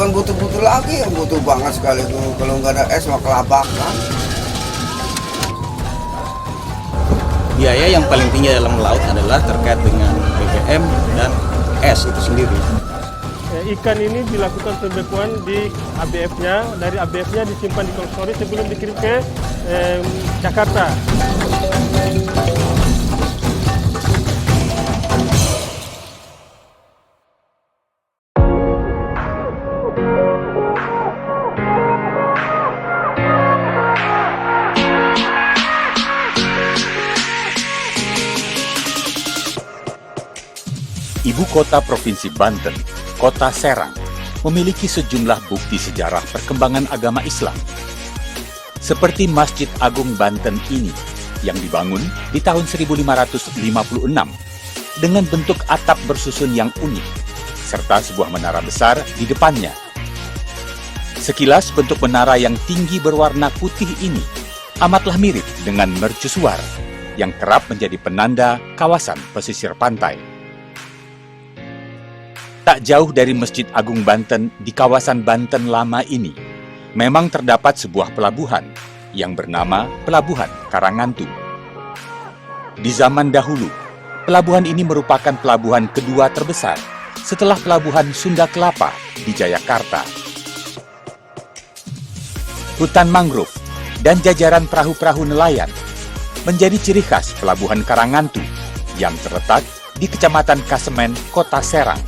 bukan butuh-butuh lagi, yang butuh banget sekali tuh. Kalau nggak ada es mah kelabakan. Biaya yang paling tinggi dalam laut adalah terkait dengan BBM dan es itu sendiri. Ikan ini dilakukan pembekuan di ABF-nya, dari ABF-nya disimpan di cold storage sebelum dikirim ke Jakarta. Ibu kota Provinsi Banten, Kota Serang, memiliki sejumlah bukti sejarah perkembangan agama Islam. Seperti Masjid Agung Banten ini, yang dibangun di tahun 1556 dengan bentuk atap bersusun yang unik, serta sebuah menara besar di depannya. Sekilas bentuk menara yang tinggi berwarna putih ini amatlah mirip dengan mercusuar yang kerap menjadi penanda kawasan pesisir pantai. Tak jauh dari Masjid Agung Banten di kawasan Banten Lama ini, memang terdapat sebuah pelabuhan yang bernama Pelabuhan Karangantu. Di zaman dahulu, pelabuhan ini merupakan pelabuhan kedua terbesar setelah Pelabuhan Sunda Kelapa di Jayakarta. Hutan mangrove dan jajaran perahu-perahu nelayan menjadi ciri khas Pelabuhan Karangantu yang terletak di Kecamatan Kasemen, Kota Serang.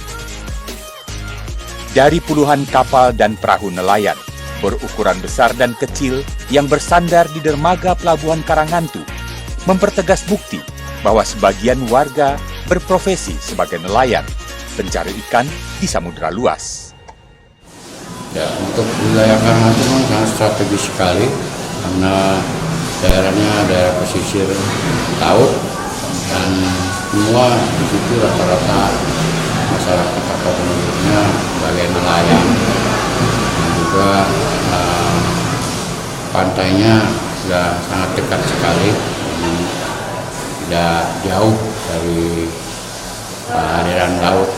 Dari puluhan kapal dan perahu nelayan berukuran besar dan kecil yang bersandar di dermaga Pelabuhan Karangantu mempertegas bukti bahwa sebagian warga berprofesi sebagai nelayan pencari ikan di samudera luas. Ya, untuk wilayah Karangantu memang sangat strategis sekali karena daerahnya daerah pesisir laut dan semua di situ rata-rata masyarakat atau penduduknya sebagai nelayan dan juga pantainya sudah sangat dekat sekali, jadi tidak jauh dari aliran laut.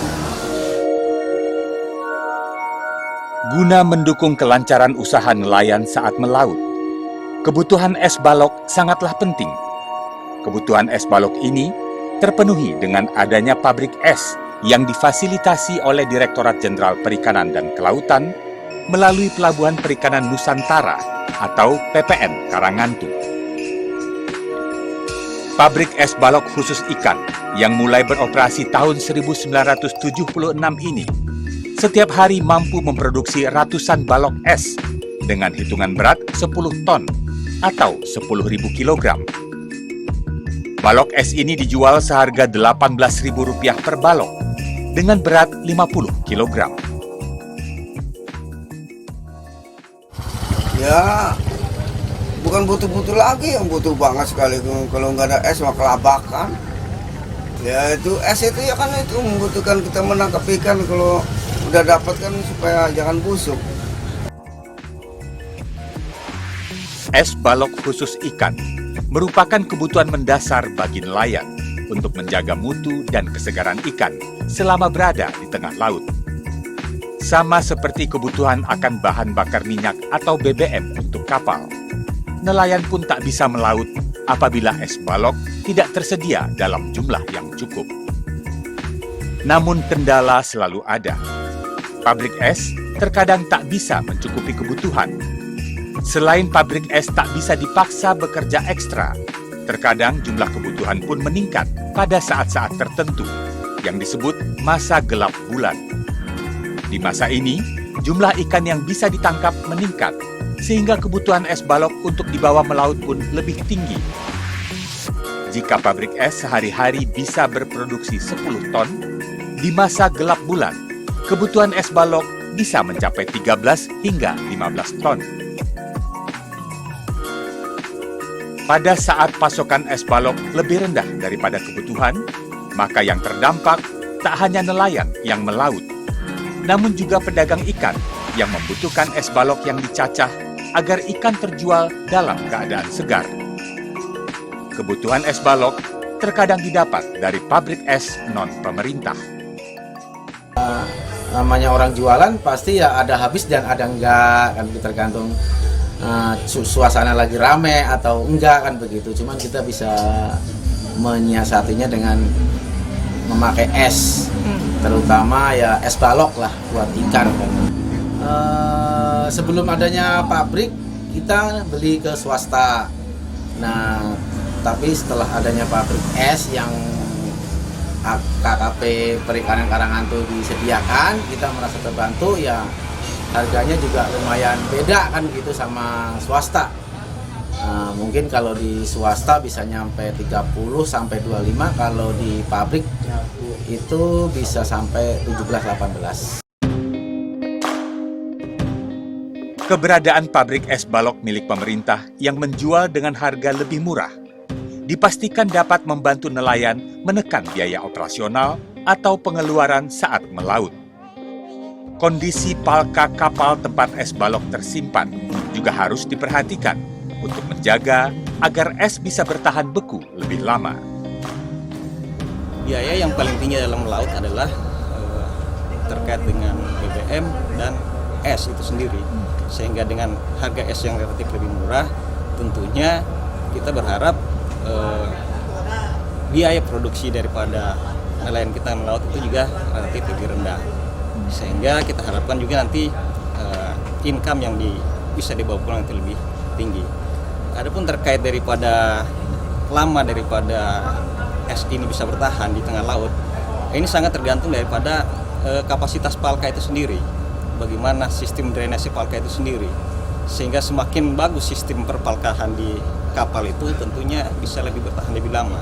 Guna mendukung kelancaran usaha nelayan saat melaut, kebutuhan es balok sangatlah penting. Kebutuhan es balok ini terpenuhi dengan adanya pabrik es yang difasilitasi oleh Direktorat Jenderal Perikanan dan Kelautan melalui Pelabuhan Perikanan Nusantara atau PPN Karangantu. Pabrik es balok khusus ikan yang mulai beroperasi tahun 1976 ini setiap hari mampu memproduksi ratusan balok es dengan hitungan berat 10 ton atau 10.000 kilogram. Balok es ini dijual seharga Rp18.000 per balok dengan berat 50 kilogram. Ya, bukan butuh-butuh lagi, yang butuh banget sekali tuh. Kalau nggak ada es mah kelabakan. Ya itu es itu ya kan itu membutuhkan kita menangkap ikan, kalau udah dapat kan supaya jangan busuk. Es balok khusus ikan merupakan kebutuhan mendasar bagi nelayan untuk menjaga mutu dan kesegaran ikan selama berada di tengah laut. Sama seperti kebutuhan akan bahan bakar minyak atau BBM untuk kapal, nelayan pun tak bisa melaut apabila es balok tidak tersedia dalam jumlah yang cukup. Namun kendala selalu ada. Pabrik es terkadang tak bisa mencukupi kebutuhan. Selain pabrik es tak bisa dipaksa bekerja ekstra, terkadang jumlah kebutuhan pun meningkat pada saat-saat tertentu yang disebut masa gelap bulan. Di masa ini, jumlah ikan yang bisa ditangkap meningkat, sehingga kebutuhan es balok untuk dibawa melaut pun lebih tinggi. Jika pabrik es sehari-hari bisa berproduksi 10 ton, di masa gelap bulan, kebutuhan es balok bisa mencapai 13 hingga 15 ton. Pada saat pasokan es balok lebih rendah daripada kebutuhan, maka yang terdampak tak hanya nelayan yang melaut, namun juga pedagang ikan yang membutuhkan es balok yang dicacah agar ikan terjual dalam keadaan segar. Kebutuhan es balok terkadang didapat dari pabrik es non-pemerintah. namanya orang jualan pasti ya ada habis dan ada enggak kan, tergantung suasana lagi rame atau enggak kan begitu. Cuman kita bisa menyiasatinya dengan memakai es, terutama ya es balok lah buat ikan kan. Sebelum adanya pabrik kita beli ke swasta. Nah, tapi setelah adanya pabrik es yang KKP Perikanan Karangantu disediakan, kita merasa terbantu ya. Harganya juga lumayan beda kan gitu sama swasta. Mungkin kalau di swasta bisa nyampe 30 sampai 25, kalau di pabrik itu bisa sampai 17-18. Keberadaan pabrik es balok milik pemerintah yang menjual dengan harga lebih murah dipastikan dapat membantu nelayan menekan biaya operasional atau pengeluaran saat melaut. Kondisi palka kapal tempat es balok tersimpan juga harus diperhatikan untuk menjaga agar es bisa bertahan beku lebih lama. Biaya yang paling tinggi dalam melaut adalah terkait dengan BBM dan es itu sendiri. Sehingga dengan harga es yang relatif lebih murah, tentunya kita berharap biaya produksi daripada nelayan kita melaut itu juga relatif lebih rendah. Sehingga kita harapkan juga nanti income yang bisa dibawa pulang itu lebih tinggi. Adapun terkait daripada lama daripada es ini bisa bertahan di tengah laut, ini sangat tergantung daripada kapasitas palka itu sendiri. Bagaimana sistem drainase palka itu sendiri. Sehingga semakin bagus sistem perpalkahan di kapal itu tentunya bisa lebih bertahan lebih lama.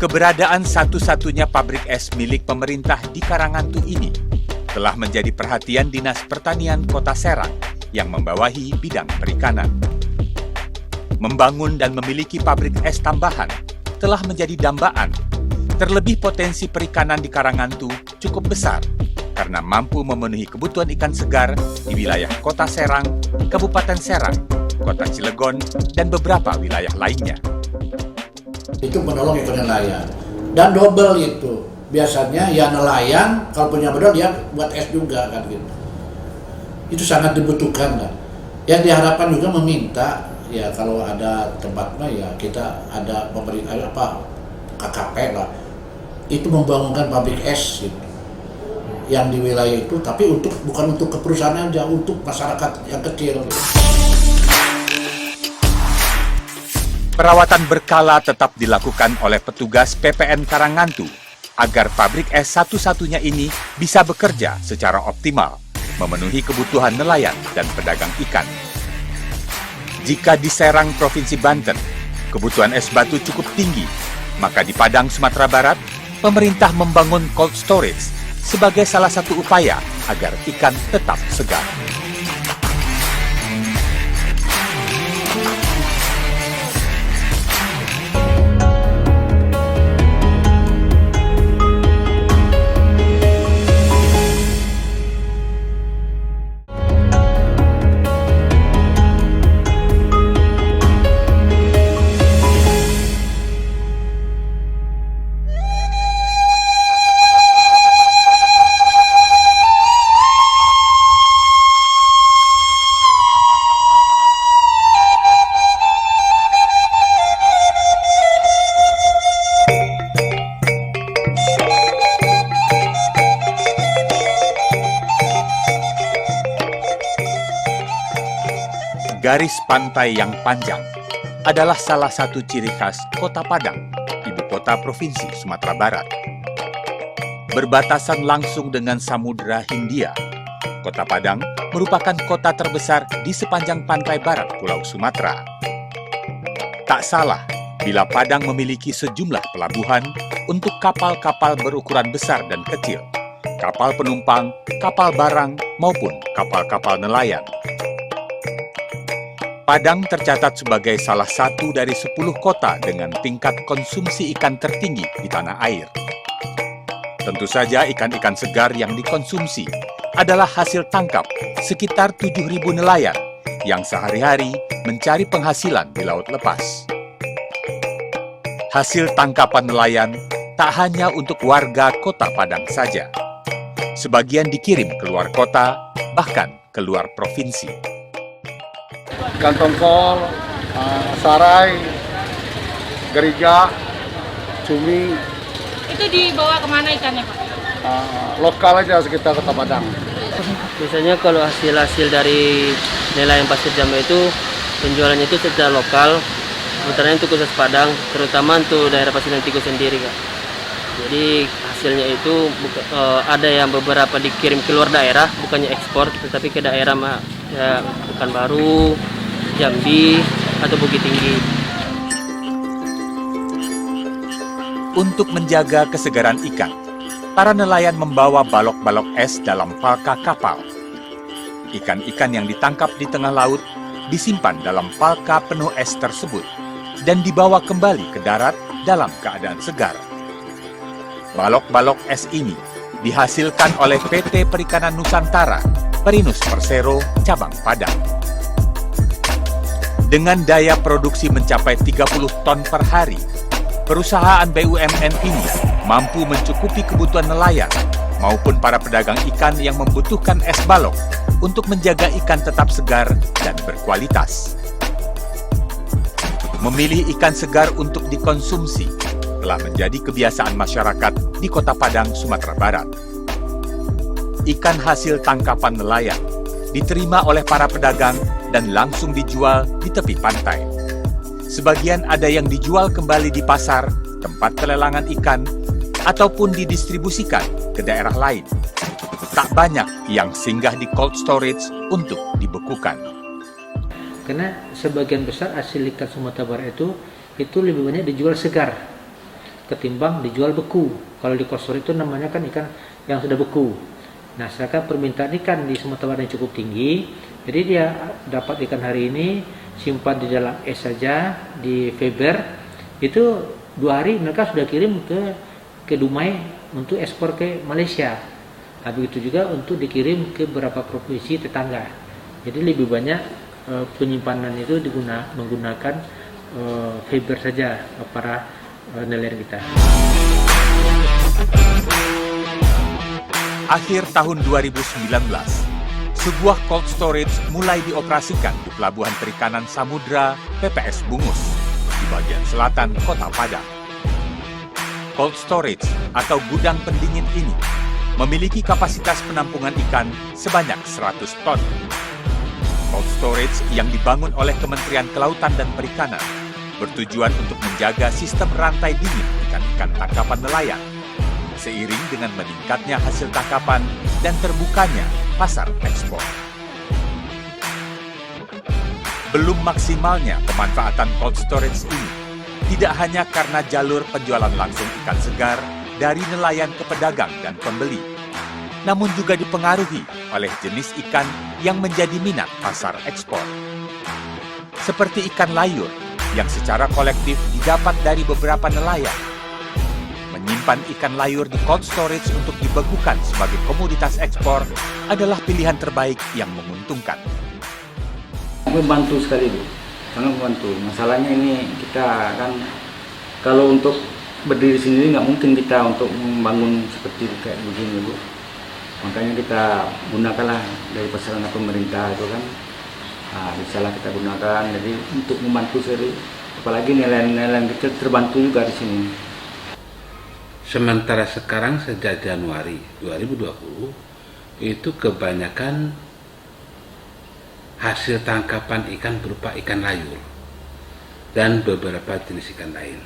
Keberadaan satu-satunya pabrik es milik pemerintah di Karangantu ini telah menjadi perhatian Dinas Pertanian Kota Serang yang membawahi bidang perikanan. Membangun dan memiliki pabrik es tambahan telah menjadi dambaan. Terlebih potensi perikanan di Karangantu cukup besar karena mampu memenuhi kebutuhan ikan segar di wilayah Kota Serang, Kabupaten Serang, Kota Cilegon, dan beberapa wilayah lainnya. Itu menolong ekonomi nelayan. Dan double itu. Biasanya ya nelayan kalau punya modal dia buat es juga kan gitu. Itu sangat dibutuhkan kan. Yang diharapkan juga meminta ya kalau ada tempatnya ya kita ada pemerintah KKP lah. Itu membangunkan pabrik es gitu. Yang di wilayah itu, tapi bukan untuk ke perusahaan aja, untuk masyarakat yang kecil. Perawatan berkala tetap dilakukan oleh petugas PPN Karangantu agar pabrik es satu-satunya ini bisa bekerja secara optimal, memenuhi kebutuhan nelayan dan pedagang ikan. Jika di Serang, Provinsi Banten, kebutuhan es batu cukup tinggi, maka di Padang, Sumatera Barat, pemerintah membangun cold storage sebagai salah satu upaya agar ikan tetap segar. Garis pantai yang panjang adalah salah satu ciri khas Kota Padang, ibu kota Provinsi Sumatera Barat. Berbatasan langsung dengan Samudra Hindia, Kota Padang merupakan kota terbesar di sepanjang pantai barat Pulau Sumatera. Tak salah bila Padang memiliki sejumlah pelabuhan untuk kapal-kapal berukuran besar dan kecil, kapal penumpang, kapal barang, maupun kapal-kapal nelayan. Padang tercatat sebagai salah satu dari 10 kota dengan tingkat konsumsi ikan tertinggi di tanah air. Tentu saja ikan-ikan segar yang dikonsumsi adalah hasil tangkap sekitar 7.000 nelayan yang sehari-hari mencari penghasilan di laut lepas. Hasil tangkapan nelayan tak hanya untuk warga Kota Padang saja. Sebagian dikirim keluar kota, bahkan keluar provinsi. Ikan tongkol, sarai, geriga, cumi. Itu dibawa kemana ikannya, Pak? Lokal aja sekitar Kota Padang. Biasanya kalau hasil dari nelayan pasir Jambe itu penjualannya itu secara lokal, sementara untuk khusus Padang, terutama untuk daerah Pasundan Tigo sendiri, Kak. Jadi hasilnya itu ada yang beberapa dikirim keluar daerah, bukannya ekspor, tetapi ke daerah ya, Pekanbaru, Jambi, atau Bukit Tinggi. Untuk menjaga kesegaran ikan, para nelayan membawa balok-balok es dalam palka kapal. Ikan-ikan yang ditangkap di tengah laut disimpan dalam palka penuh es tersebut dan dibawa kembali ke darat dalam keadaan segar. Balok-balok es ini dihasilkan oleh PT Perikanan Nusantara, Perinus Persero, cabang Padang. Dengan daya produksi mencapai 30 ton per hari, perusahaan BUMN ini mampu mencukupi kebutuhan nelayan maupun para pedagang ikan yang membutuhkan es balok untuk menjaga ikan tetap segar dan berkualitas. Memilih ikan segar untuk dikonsumsi telah menjadi kebiasaan masyarakat di Kota Padang, Sumatera Barat. Ikan hasil tangkapan nelayan diterima oleh para pedagang dan langsung dijual di tepi pantai. Sebagian ada yang dijual kembali di pasar, tempat pelelangan ikan, ataupun didistribusikan ke daerah lain. Tak banyak yang singgah di cold storage untuk dibekukan. Karena sebagian besar hasil ikan Sumatera Barat itu lebih banyak dijual segar ketimbang dijual beku. Kalau di cold storage itu namanya kan ikan yang sudah beku. Nah, sedangkan permintaan ikan di Sumatera Barat yang cukup tinggi, jadi dia dapat ikan hari ini, simpan di dalam es saja di Faber, itu 2 hari mereka sudah kirim ke Dumai untuk ekspor ke Malaysia. Nah, begitu juga untuk dikirim ke beberapa provinsi tetangga. Jadi lebih banyak penyimpanan itu menggunakan Faber saja para nelayan kita. Akhir tahun 2019, sebuah cold storage mulai dioperasikan di Pelabuhan Perikanan Samudra PPS Bungus di bagian selatan Kota Padang. Cold storage atau gudang pendingin ini memiliki kapasitas penampungan ikan sebanyak 100 ton. Cold storage yang dibangun oleh Kementerian Kelautan dan Perikanan bertujuan untuk menjaga sistem rantai dingin ikan-ikan tangkapan nelayan, seiring dengan meningkatnya hasil tangkapan dan terbukanya pasar ekspor. Belum maksimalnya pemanfaatan cold storage ini tidak hanya karena jalur penjualan langsung ikan segar dari nelayan ke pedagang dan pembeli, namun juga dipengaruhi oleh jenis ikan yang menjadi minat pasar ekspor. Seperti ikan layur yang secara kolektif didapat dari beberapa nelayan. Menyimpan ikan layur di cold storage untuk dibekukan sebagai komoditas ekspor adalah pilihan terbaik yang menguntungkan. Membantu sekali, Bu. Sangat membantu. Masalahnya ini kita kan kalau untuk berdiri sendiri nggak mungkin kita untuk membangun seperti kayak begini, Bu. Makanya kita gunakanlah dari prasarana pemerintah itu kan. Nah, bisalah kita gunakan jadi untuk membantu sendiri. Apalagi nelayan-nelayan kecil terbantu juga di sini. Sementara sekarang sejak Januari 2020 itu kebanyakan hasil tangkapan ikan berupa ikan layur dan beberapa jenis ikan lain.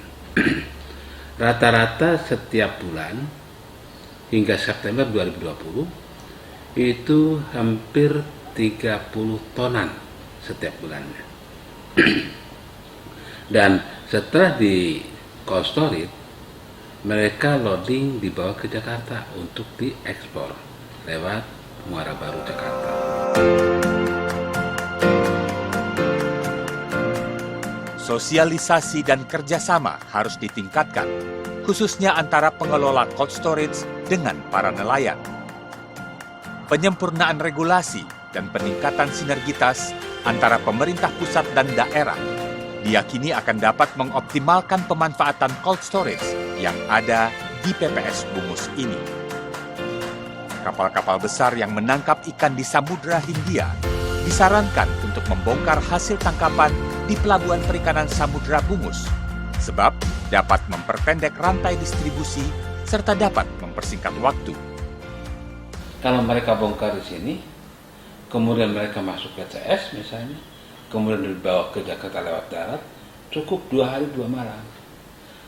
Rata-rata setiap bulan hingga September 2020 itu hampir 30 tonan setiap bulannya. Dan setelah di cold storage, mereka loading dibawa ke Jakarta untuk diekspor lewat Muara Baru Jakarta. Sosialisasi dan kerjasama harus ditingkatkan, khususnya antara pengelola cold storage dengan para nelayan. Penyempurnaan regulasi dan peningkatan sinergitas antara pemerintah pusat dan daerah diyakini akan dapat mengoptimalkan pemanfaatan cold storage yang ada di PPS Bungus ini. kapal-kapal besar yang menangkap ikan di Samudra Hindia disarankan untuk membongkar hasil tangkapan di Pelabuhan Perikanan Samudra Bungus, sebab dapat memperpendek rantai distribusi serta dapat mempersingkat waktu. Kalau mereka bongkar di sini, kemudian mereka masuk ke CS misalnya, kemudian dibawa ke Jakarta lewat darat, cukup 2 hari 2 malam.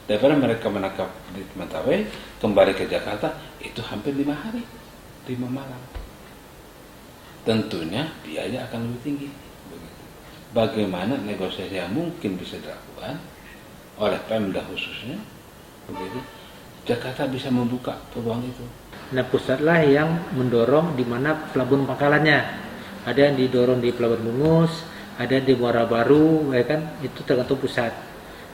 Daripada mereka menangkap di Mentawai, kembali ke Jakarta, itu hampir 5 hari, 5 malam. Tentunya biaya akan lebih tinggi. Begitu. Bagaimana negosiasi yang mungkin bisa dilakukan oleh Pemda khususnya, begitu, Jakarta bisa membuka peluang itu. Nah, pusatlah yang mendorong di mana pelabuhan pangkalannya. Ada yang didorong di Pelabuhan Bungus, ada di Muara Baru, ya kan? Itu tergantung pusat.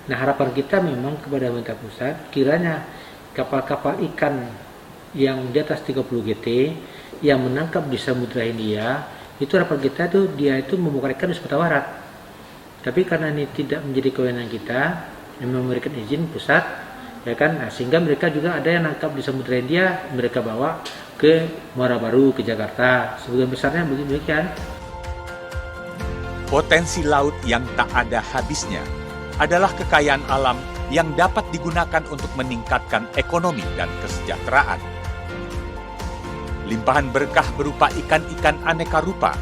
Nah, harapan kita memang kepada pemerintah pusat, kiranya kapal-kapal ikan yang di atas 30 GT yang menangkap di Samudra Hindia, itu harapan kita tuh dia itu membuka ikan di Sumatera Barat. Tapi karena ini tidak menjadi kewenangan kita, yang memberikan izin pusat, ya kan? Nah, sehingga mereka juga ada yang nangkap di Samudra Hindia, mereka bawa ke Muara Baru, ke Jakarta. Sebagian besarnya demikian. Potensi laut yang tak ada habisnya adalah kekayaan alam yang dapat digunakan untuk meningkatkan ekonomi dan kesejahteraan. Limpahan berkah berupa ikan-ikan aneka rupa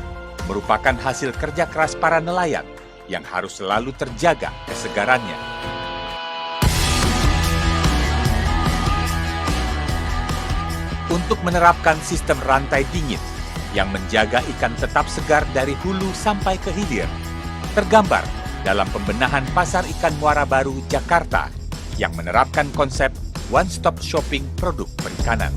merupakan hasil kerja keras para nelayan yang harus selalu terjaga kesegarannya. Untuk menerapkan sistem rantai dingin yang menjaga ikan tetap segar dari hulu sampai ke hilir, tergambar dalam pembenahan Pasar Ikan Muara Baru, Jakarta, yang menerapkan konsep one-stop shopping produk perikanan.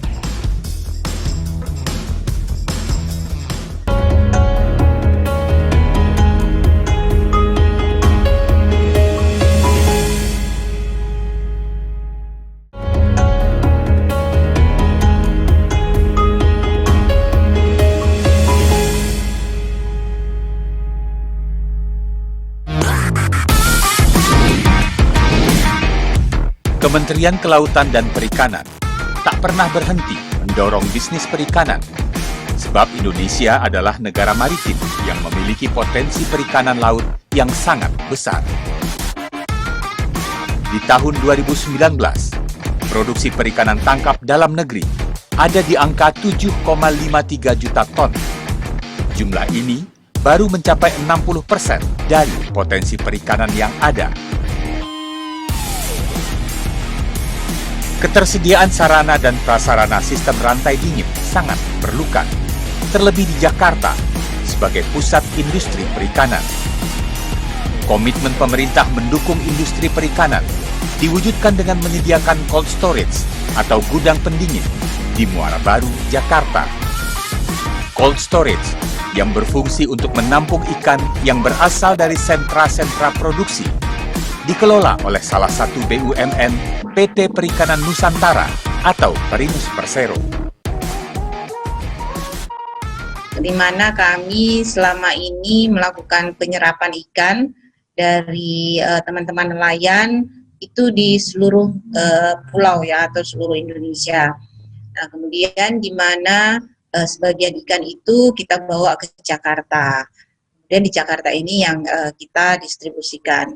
Kementerian Kelautan dan Perikanan tak pernah berhenti mendorong bisnis perikanan, sebab Indonesia adalah negara maritim yang memiliki potensi perikanan laut yang sangat besar. Di tahun 2019, produksi perikanan tangkap dalam negeri ada di angka 7,53 juta ton. Jumlah ini baru mencapai 60% dari potensi perikanan yang ada. Ketersediaan sarana dan prasarana sistem rantai dingin sangat diperlukan, terlebih di Jakarta sebagai pusat industri perikanan. Komitmen pemerintah mendukung industri perikanan diwujudkan dengan menyediakan cold storage atau gudang pendingin di Muara Baru, Jakarta. Cold storage yang berfungsi untuk menampung ikan yang berasal dari sentra-sentra produksi dikelola oleh salah satu BUMN PT Perikanan Nusantara atau Perinus Persero. Di mana kami selama ini melakukan penyerapan ikan dari teman-teman nelayan itu di seluruh pulau ya atau seluruh Indonesia. Nah, kemudian di mana sebagian ikan itu kita bawa ke Jakarta. Dan di Jakarta ini yang kita distribusikan.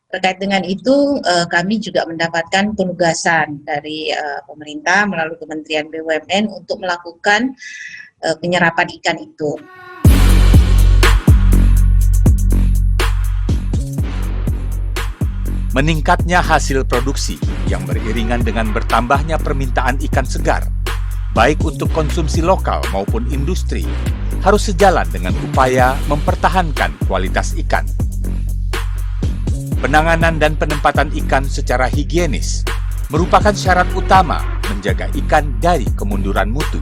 Terkait dengan itu, kami juga mendapatkan penugasan dari pemerintah melalui Kementerian BUMN untuk melakukan penyerapan ikan itu. Meningkatnya hasil produksi yang beriringan dengan bertambahnya permintaan ikan segar, baik untuk konsumsi lokal maupun industri, harus sejalan dengan upaya mempertahankan kualitas ikan. Penanganan dan penempatan ikan secara higienis merupakan syarat utama menjaga ikan dari kemunduran mutu.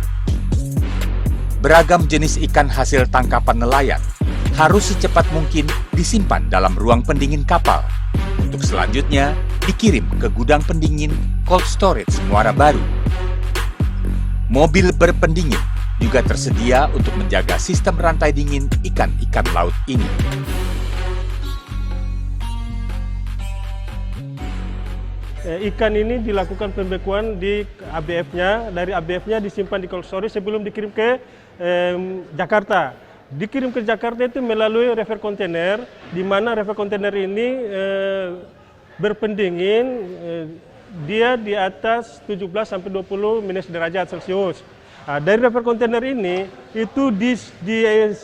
Beragam jenis ikan hasil tangkapan nelayan harus secepat mungkin disimpan dalam ruang pendingin kapal untuk selanjutnya dikirim ke gudang pendingin cold storage Muara Baru. Mobil berpendingin juga tersedia untuk menjaga sistem rantai dingin ikan-ikan laut ini. ikan ini dilakukan pembekuan di ABF-nya, dari ABF-nya disimpan di cold storage sebelum dikirim ke Jakarta. Dikirim ke Jakarta itu melalui reefer kontainer, di mana reefer kontainer ini berpendingin, dia di atas 17-20 minus derajat Celcius. Nah, dari reefer kontainer ini itu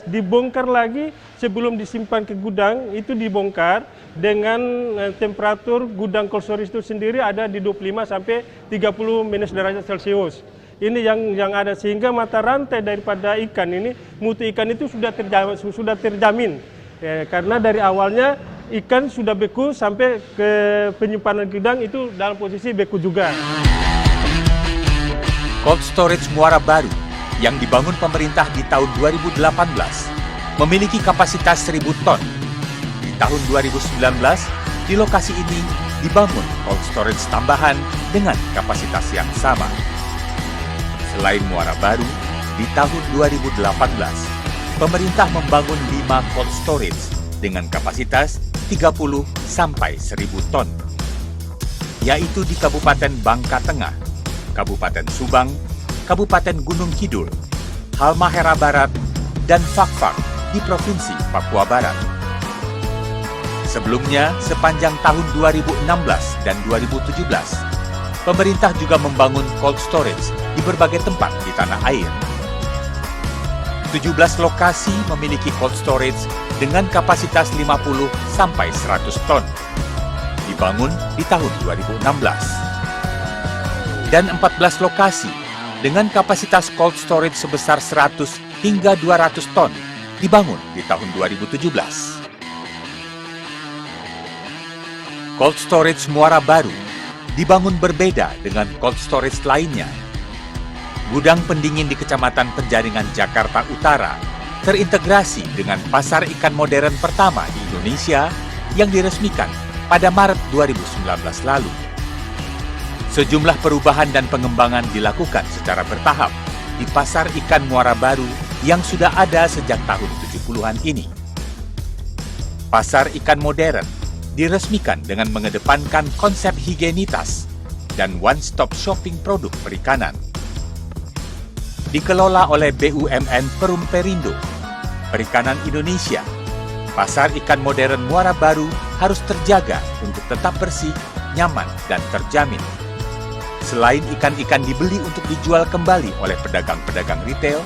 dibongkar lagi sebelum disimpan ke gudang, itu dibongkar dengan temperatur gudang cold storage itu sendiri ada di 25-30 minus derajat Celcius. Ini yang ada, sehingga mata rantai daripada ikan ini, mutu ikan itu sudah terjamin. Ya, karena dari awalnya ikan sudah beku sampai ke penyimpanan gudang itu dalam posisi beku juga. Cold Storage Muara Baru yang dibangun pemerintah di tahun 2018 memiliki kapasitas 1.000 ton. Di tahun 2019, di lokasi ini dibangun cold storage tambahan dengan kapasitas yang sama. Selain Muara Baru, di tahun 2018, pemerintah membangun 5 cold storage dengan kapasitas 30 sampai 1.000 ton, yaitu di Kabupaten Bangka Tengah, Kabupaten Subang, Kabupaten Gunung Kidul, Halmahera Barat, dan Fakfak di Provinsi Papua Barat. Sebelumnya, sepanjang tahun 2016 dan 2017, pemerintah juga membangun cold storage di berbagai tempat di tanah air. 17 lokasi memiliki cold storage dengan kapasitas 50 sampai 100 ton. Dibangun di tahun 2016. Dan 14 lokasi dengan kapasitas cold storage sebesar 100 hingga 200 ton dibangun di tahun 2017. Cold storage Muara Baru dibangun berbeda dengan cold storage lainnya. Gudang pendingin di Kecamatan Penjaringan, Jakarta Utara terintegrasi dengan pasar ikan modern pertama di Indonesia yang diresmikan pada Maret 2019 lalu. Sejumlah perubahan dan pengembangan dilakukan secara bertahap di pasar ikan Muara Baru yang sudah ada sejak tahun 70-an ini. Pasar ikan modern diresmikan dengan mengedepankan konsep higienitas dan one-stop shopping produk perikanan. Dikelola oleh BUMN Perum Perindo, Perikanan Indonesia, pasar ikan modern Muara Baru harus terjaga untuk tetap bersih, nyaman, dan terjamin. Selain ikan-ikan dibeli untuk dijual kembali oleh pedagang-pedagang retail,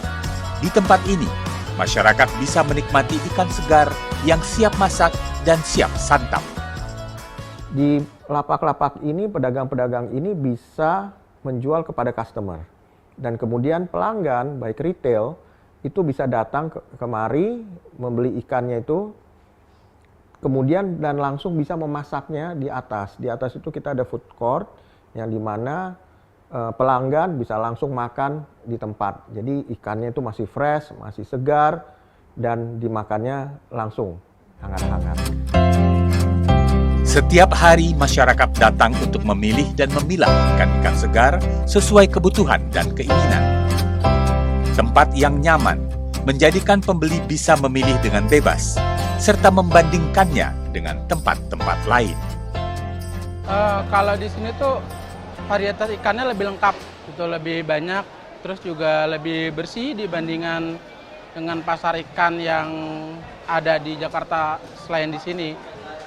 di tempat ini, masyarakat bisa menikmati ikan segar yang siap masak dan siap santap. Di lapak-lapak ini, pedagang-pedagang ini bisa menjual kepada customer. Dan kemudian pelanggan, baik retail, itu bisa datang kemari, membeli ikannya itu, kemudian dan langsung bisa memasaknya di atas. Di atas itu kita ada food court, yang dimana pelanggan bisa langsung makan di tempat. Jadi ikannya itu masih fresh, masih segar, dan dimakannya langsung, hangat-hangat. Setiap hari masyarakat datang untuk memilih dan memilah ikan-ikan segar sesuai kebutuhan dan keinginan. Tempat yang nyaman menjadikan pembeli bisa memilih dengan bebas, serta membandingkannya dengan tempat-tempat lain. Kalau di sini tuh varietas ikannya lebih lengkap, itu lebih banyak, terus juga lebih bersih dibandingkan dengan pasar ikan yang ada di Jakarta selain di sini.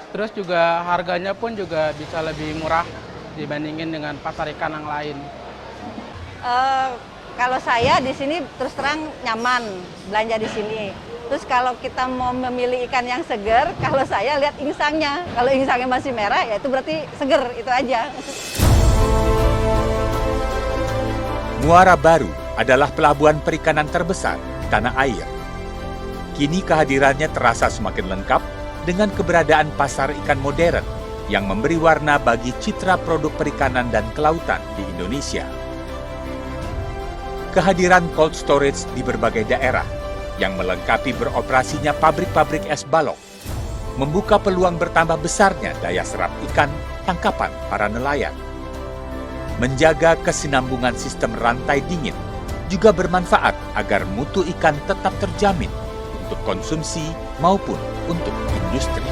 Terus juga harganya pun juga bisa lebih murah dibandingin dengan pasar ikan yang lain. Kalau saya di sini terus terang nyaman belanja di sini. Terus kalau kita mau memilih ikan yang seger, kalau saya lihat insangnya. Kalau insangnya masih merah, ya itu berarti seger, itu aja. Muara Baru adalah pelabuhan perikanan terbesar di tanah air. Kini kehadirannya terasa semakin lengkap dengan keberadaan pasar ikan modern yang memberi warna bagi citra produk perikanan dan kelautan di Indonesia. Kehadiran cold storage di berbagai daerah yang melengkapi beroperasinya pabrik-pabrik es balok membuka peluang bertambah besarnya daya serap ikan tangkapan para nelayan. Menjaga kesinambungan sistem rantai dingin juga bermanfaat agar mutu ikan tetap terjamin untuk konsumsi maupun untuk industri.